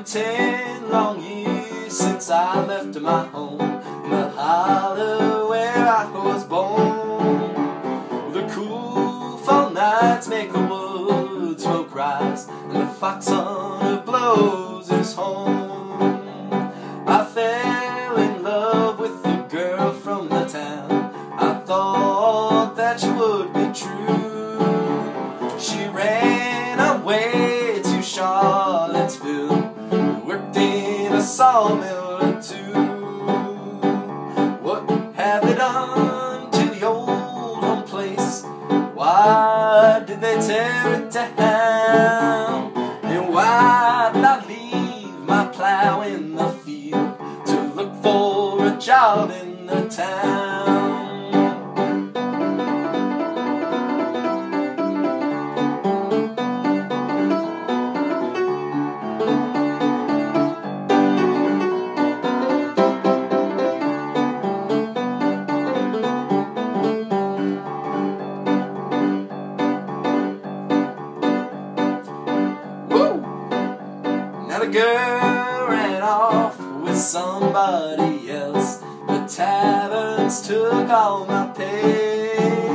been 10 long years since I left my home in the hollow where I was born. The cool fall nights make the wood smoke rise, and the fox hunter blows his horn. I fell in love with the girl from the town. I thought that she would be true. She ran away to Charlottesville, worked in a sawmill or two. What have they done to the old home place? Why did they tear it down? And why did I leave my plow in the field to look for a job in the town? Now the girl ran off with somebody else. The taverns took all my pay,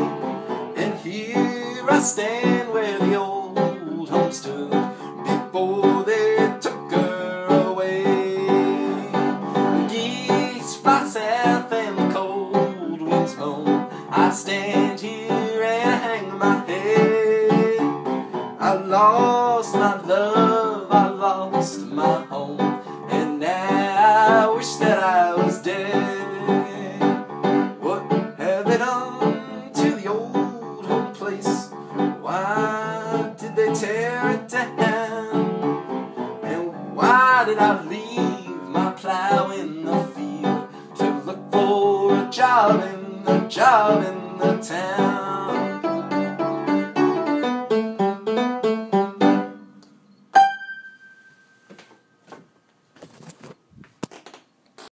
and here I stand where the old home stood before they took her away. The geese fly south and the cold winds moan. I stand here and hang my head. I lost my love, I lost my home, and now I wish that I was dead. What have they done to the old home place? Why did they tear it down? And why did I leave my plow in the field to look for a job in the town?